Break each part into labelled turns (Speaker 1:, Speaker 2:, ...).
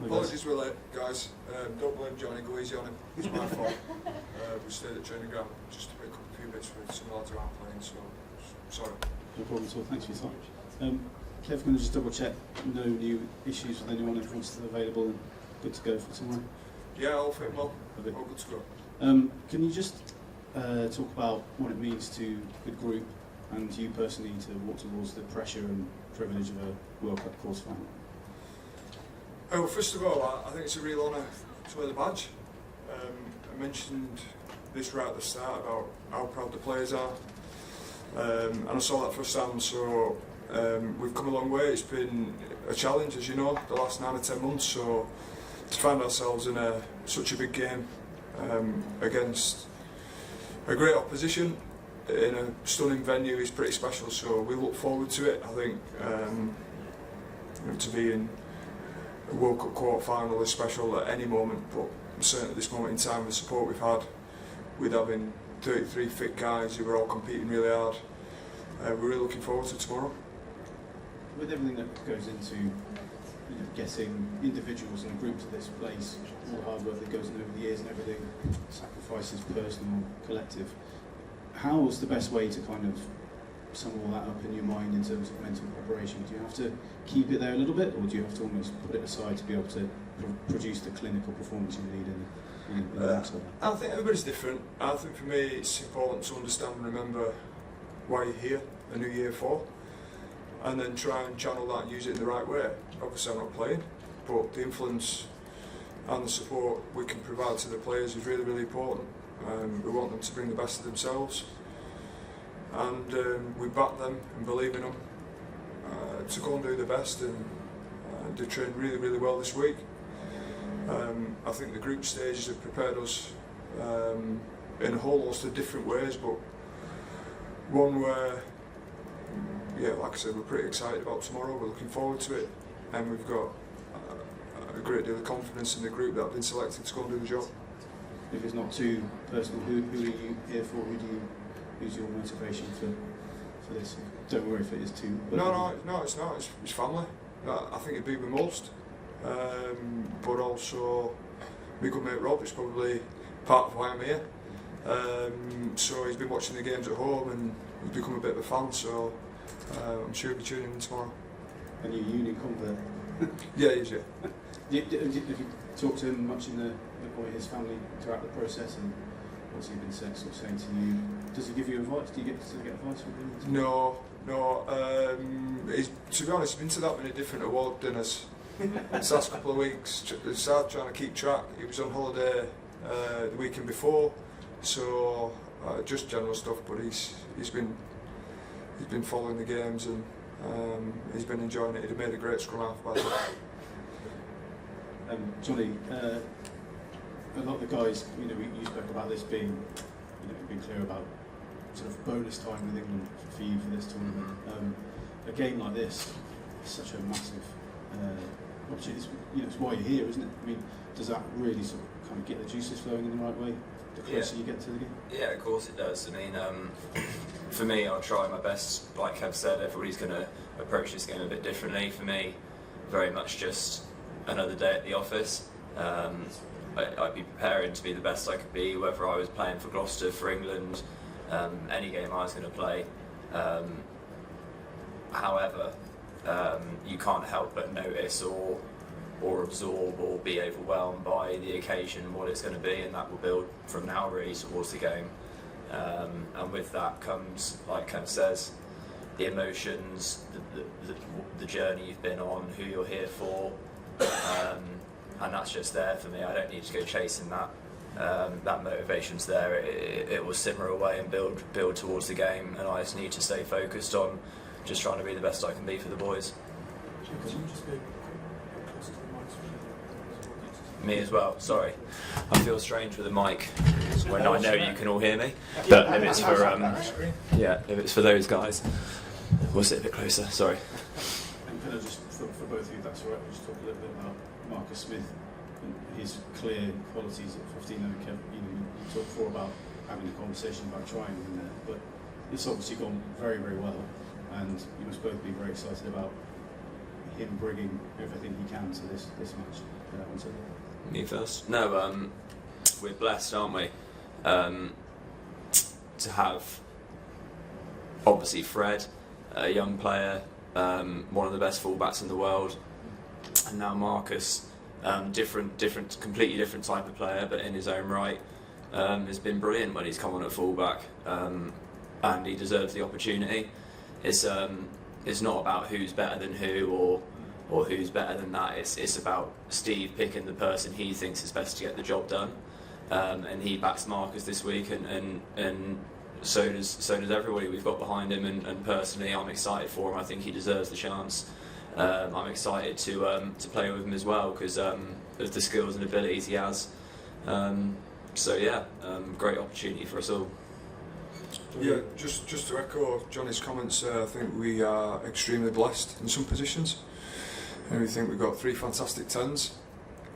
Speaker 1: Apologies we're late, guys. Don't blame Johnny, go easy on him. It's my fault. We stayed at training ground just to pick up a few bits with some lads who aren't playing, so sorry.
Speaker 2: No problem at all, thanks for your time. Kev, can I just double check, no new issues with anyone, everyone's still available and good to go for tomorrow?
Speaker 1: Yeah, all fit well, all good to go.
Speaker 2: Can you just talk about what it means to the group and you personally to walk towards the pressure and privilege of a World Cup quarter final?
Speaker 1: Well, first of all, I think it's a real honour to wear the badge. I mentioned this right at the start about how proud the players are, and I saw that firsthand, so we've come a long way. It's been a challenge, as you know, the last 9 or 10 months, so to find ourselves in such a big game against a great opposition in a stunning venue is pretty special, so we look forward to it. I think to be in a World Cup quarter final is special at any moment, but certainly at this moment in time, the support we've had with having 33 fit guys who are all competing really hard, we're really looking forward to tomorrow.
Speaker 2: With everything that goes into getting individuals and a group to this place, all the hard work that goes in over the years and everything, sacrifices personal, collective, how's the best way to kind of sum all that up in your mind in terms of mental preparation? Do you have to keep it there a little bit, or do you have to almost put it aside to be able to produce the clinical performance you need in the next one?
Speaker 1: I think everybody's different. I think for me it's important to understand and remember why you're here, a new year for, and then try and channel that and use it in the right way. Obviously I'm not playing, but the influence and the support we can provide to the players is really, really important. We want them to bring the best of themselves, and we back them and believe in them to go and do the best, and they trained really, really well this week. I think the group stages have prepared us in a whole host of different ways, but one where, yeah, like I said, we're pretty excited about tomorrow, we're looking forward to it, and we've got a great deal of confidence in the group that have been selected to go and do the job.
Speaker 2: If it's not too personal, who are you here for? Who's your motivation for this? Don't worry if it is too.
Speaker 1: No, it's not. It's family. I think it'd be with most, but also my good mate Rob is probably part of why I'm here. So he's been watching the games at home and he's become a bit of a fan. So I'm sure he'll be tuning in tomorrow.
Speaker 2: And your uni convert?
Speaker 1: Yeah, he is. Yeah.
Speaker 2: Have you talked to him much or his family throughout the process, and what's he been saying to you? Does he give you advice? Do you get advice from him?
Speaker 1: No. To be honest, he's been to that many different award dinners this last couple of weeks. It's hard trying to keep track. He was on holiday the weekend before, so just general stuff. But he's been following the games, and he's been enjoying it. He'd made a great scrum half, by the way.
Speaker 2: Jonny, a lot of the guys, you spoke about this being clear about sort of bonus time with England for you for this tournament. A game like this is such a massive opportunity. It's why you're here, isn't it? I mean, does that really sort of kind of get the juices flowing in the right way the closer you get to the game?
Speaker 3: Yeah, of course it does. I mean, for me, I'll try my best. Like Kev said, everybody's going to approach this game a bit differently. For me, very much just another day at the office. I'd be preparing to be the best I could be, whether I was playing for Gloucester, for England, any game I was going to play. However, you can't help but notice or absorb or be overwhelmed by the occasion and what it's going to be, and that will build from now really towards the game. And with that comes, like Kev says, the emotions, the journey you've been on, who you're here for. And that's just there for me. I don't need to go chasing that. That motivation's there. It will simmer away and build towards the game, and I just need to stay focused on just trying to be the best I can be for the boys. Me as well. Sorry, I feel strange with the mic when I know you can all hear me. But if it's for those guys, we'll sit a bit closer. Sorry.
Speaker 2: And kind of just for both of you, that's all right. We'll just talk a little bit about Marcus Smith and his clear qualities at 15. You talked before about having a conversation about trying in there, but it's obviously gone very, very well, and you must both be very excited about him bringing everything he can into this match?
Speaker 3: Me first. No, we're blessed, aren't we, to have obviously Fred, a young player, one of the best fullbacks in the world, and now Marcus, completely different type of player, but in his own right, has been brilliant when he's come on at fullback, and he deserves the opportunity. It's not about who's better than who or who's better than that. It's about Steve picking the person he thinks is best to get the job done, and he backs Marcus this week, and so does everybody we've got behind him. And personally, I'm excited for him. I think he deserves the chance. I'm excited to play with him as well because of the skills and abilities he has. So yeah, great opportunity for us all.
Speaker 1: Yeah, just to echo Johnny's comments, I think we are extremely blessed in some positions, and we think we've got 3 fantastic 10s,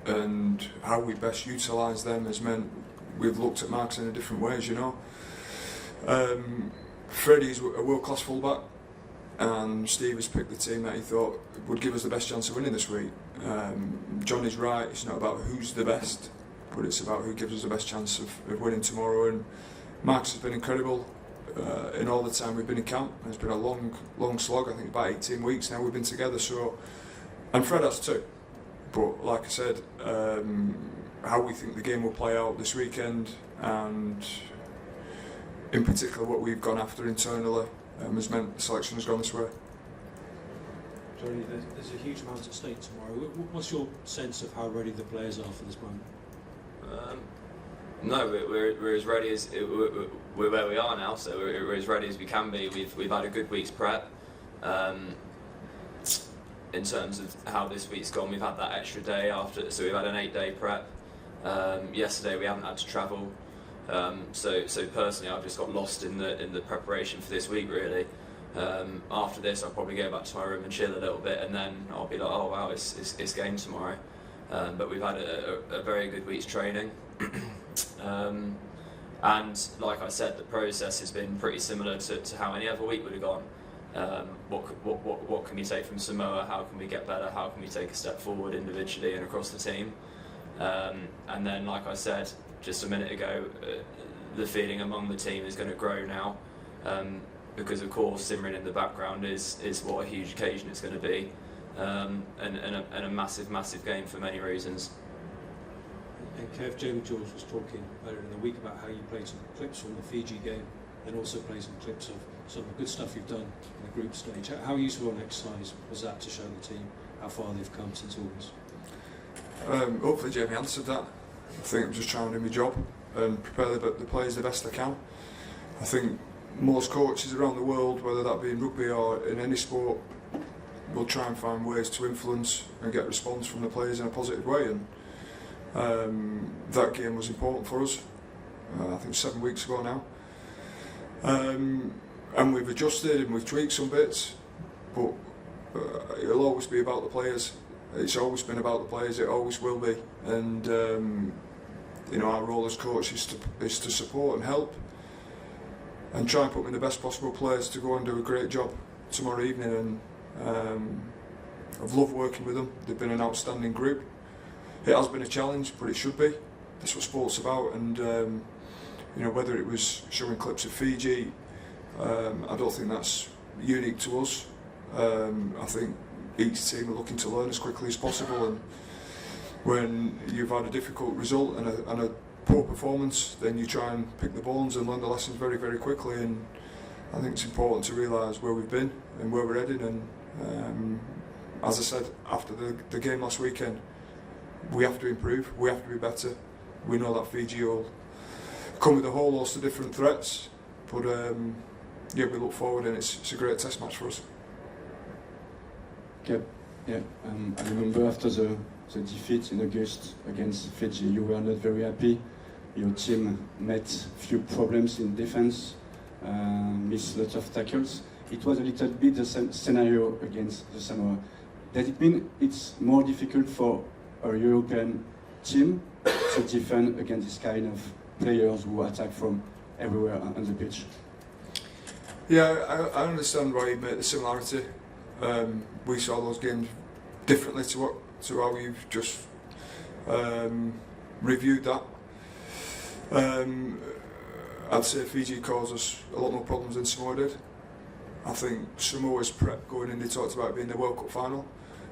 Speaker 1: and how we best utilise them has meant we've looked at marks in a different ways, you know. Freddie's a world-class fullback, and Steve has picked the team that he thought would give us the best chance of winning this week. Johnny's right, it's not about who's the best, but it's about who gives us the best chance of winning tomorrow. And Marcus has been incredible in all the time we've been in camp. It's been a long slog. I think about 18 weeks now we've been together. So, and Fred has too. But like I said, how we think the game will play out this weekend, and in particular what we've gone after internally, has meant the selection has gone this way.
Speaker 4: Jonny, there's a huge amount at stake tomorrow. What's your sense of how ready the players are for this moment?
Speaker 3: No, we're as ready as we're where we are now. So we're as ready as we can be. We've had a good week's prep. In terms of how this week's gone, we've had that extra day after, so we've had an 8-day prep. Yesterday we haven't had to travel. So personally, I've just got lost in the preparation for this week. Really, after this, I'll probably go back to my room and chill a little bit, and then I'll be like, oh wow, it's game tomorrow. But we've had a very good week's training, and like I said, the process has been pretty similar to how any other week would have gone. What can we take from Samoa? How can we get better? How can we take a step forward individually and across the team? And then, like I said just a minute ago, the feeling among the team is going to grow now, because of course simmering in the background is what a huge occasion it's going to be, and a massive game for many reasons.
Speaker 4: And Kev, Jamie George was talking earlier in the week about how you played some clips from the Fiji game and also played some clips of some of the good stuff you've done in the group stage. How useful an exercise was that to show the team how far they've come since August?
Speaker 1: Hopefully Jamie answered that. I think I'm just trying to do my job and prepare the players the best I can. I think most coaches around the world, whether that be in rugby or in any sport, will try and find ways to influence and get response from the players in a positive way, and that game was important for us. I think 7 weeks ago now, and we've adjusted and we've tweaked some bits, but it'll always be about the players. It's always been about the players, it always will be, and you know, our role as coach is to support and help and try and put them in the best possible place to go and do a great job tomorrow evening. And I've loved working with them. They've been an outstanding group. It has been a challenge, but it should be. That's what sport's about. And you know, whether it was showing clips of Fiji, I don't think that's unique to us. I think each team are looking to learn as quickly as possible, and when you've had a difficult result and a poor performance, then you try and pick the bones and learn the lessons very, very quickly. And I think it's important to realise where we've been and where we're heading. And as I said after the game last weekend, we have to improve, we have to be better. We know that Fiji will come with a whole host of different threats, but yeah, we look forward, and it's a great test match for us.
Speaker 5: Okay. Yeah, I remember after the defeat in August against Fiji, you were not very happy. Your team met few problems in defense, missed lots of tackles. It was a little bit the same scenario against the Samoa. Does it mean it's more difficult for a European team to defend against this kind of players who attack from everywhere on the pitch?
Speaker 1: Yeah, I understand why you make the similarity. We saw those games differently to to how you've just reviewed that. I'd say Fiji caused us a lot more problems than Samoa did. I think Samoa's prep going in, they talked about it being the World Cup final.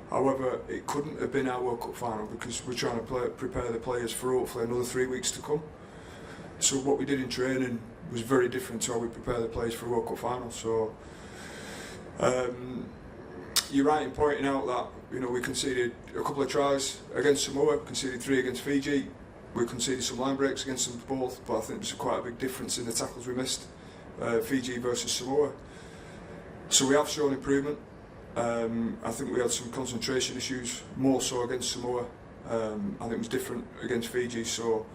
Speaker 1: However, it couldn't have been our World Cup final because we're trying to prepare the players for hopefully another 3 weeks to come. So what we did in training was very different to how we prepare the players for a World Cup final. So you're right in pointing out that we conceded a couple of tries against Samoa, conceded 3 against Fiji. We conceded some line breaks against them both, but I think there's quite a big difference in the tackles we missed, Fiji versus Samoa. So we have shown improvement. I think we had some concentration issues, more so against Samoa. I think it was different against Fiji. So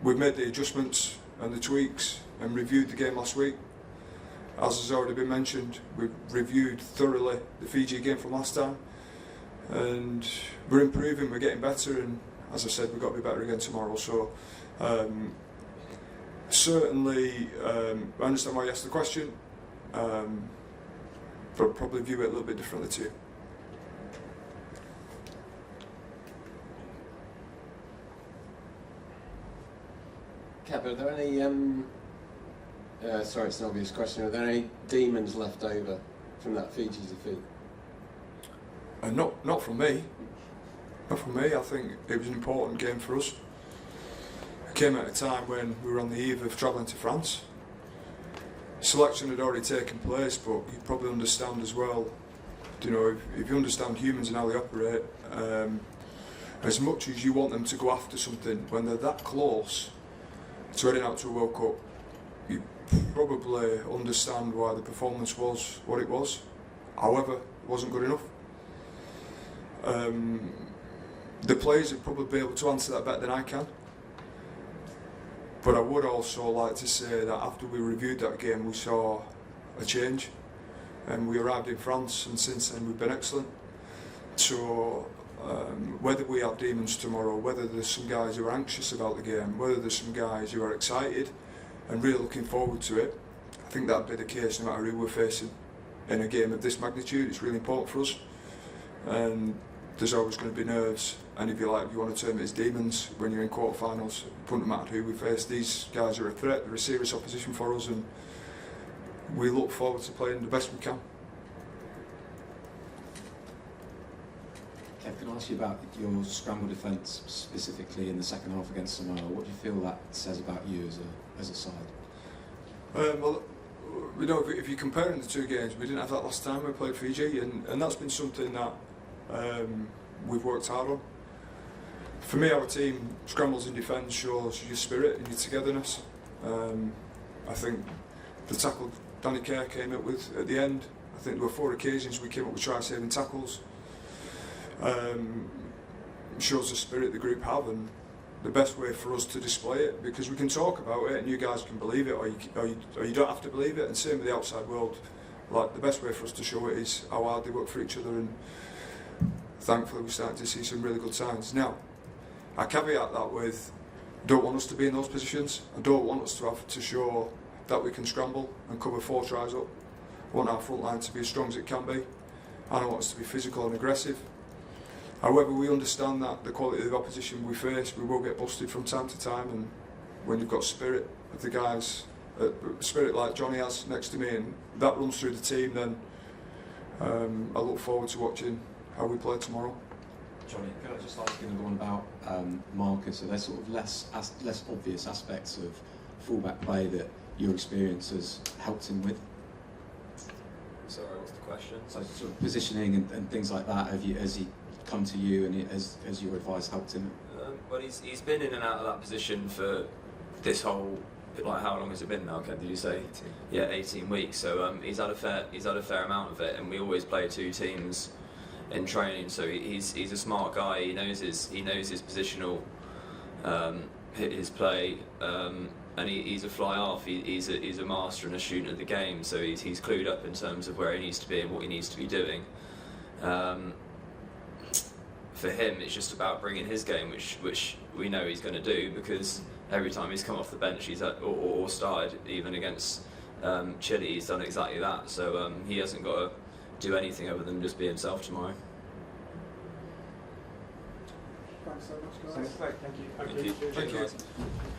Speaker 1: we've made the adjustments and the tweaks and reviewed the game last week. As has already been mentioned, we've reviewed thoroughly the Fiji game from last time, and we're improving, we're getting better, and as I said, we've got to be better again tomorrow. So certainly, I understand why you asked the question, but probably view it a little bit differently too.
Speaker 6: Kev, are there any, sorry it's an obvious question, are there any demons left over from that Fiji defeat?
Speaker 1: Not from me. Not from me. I think it was an important game for us. It came at a time when we were on the eve of travelling to France. Selection had already taken place, but you probably understand as well, if you understand humans and how they operate, as much as you want them to go after something, when they're that close to heading out to a World Cup, you probably understand why the performance was what it was. However, it wasn't good enough. The players would probably be able to answer that better than I can. But I would also like to say that after we reviewed that game, we saw a change, and we arrived in France, and since then we've been excellent. So whether we have demons tomorrow, whether there's some guys who are anxious about the game, whether there's some guys who are excited and really looking forward to it, I think that'd be the case no matter who we're facing in a game of this magnitude. It's really important for us, and there's always going to be nerves, and if you want to term it as demons when you're in quarterfinals. It wouldn't matter who we face. These guys are a threat, they're a serious opposition for us, and we look forward to playing the best we can.
Speaker 7: Kev, can I ask you about your scramble defence specifically in the second half against Samoa? What do you feel that says about you as a side?
Speaker 1: Well, if you're comparing the two games, we didn't have that last time we played Fiji, and that's been something that we've worked hard on. For me, our team scrambles in defence shows your spirit and your togetherness. I think the tackle Danny Kerr came up with at the end, I think there were 4 occasions we came up with try-saving tackles. Shows the spirit the group have, and the best way for us to display it, because we can talk about it and you guys can believe it, or you don't have to believe it, and same with the outside world. Like, the best way for us to show it is how hard they work for each other, and thankfully we're starting to see some really good signs. Now, I caveat that with, I don't want us to be in those positions. I don't want us to have to show that we can scramble and cover 4 tries up. I want our front line to be as strong as it can be, and I want us to be physical and aggressive. However, we understand that the quality of the opposition we face, we will get busted from time to time, and when you've got spirit of the guys, spirit like Jonny has next to me, and that runs through the team, then I look forward to watching how we play tomorrow.
Speaker 7: Jonny, can I just ask you another one about Marcus? Are there sort of less obvious aspects of fullback play that your experience has helped him with?
Speaker 3: Sorry, what's the question?
Speaker 7: So sort of positioning and things like that, has he come to you, and has your advice helped him?
Speaker 3: Well, he's been in and out of that position for this whole, like, how long has it been now, Ken, did you say?
Speaker 1: 18.
Speaker 3: Yeah, 18 weeks, so he's had a fair amount of it, and we always play 2 teams in training, so he's a smart guy. He knows his positional his play, and he's a fly half. He's a master and a student of the game, so he's clued up in terms of where he needs to be and what he needs to be doing. For him, it's just about bringing his game, which we know he's going to do, because every time he's come off the bench, or started, even against Chile, he's done exactly that. So he hasn't got to do anything other than just be himself tomorrow.
Speaker 8: Thanks so much, guys.
Speaker 9: Thank you.
Speaker 3: Thank you.
Speaker 1: Thank you.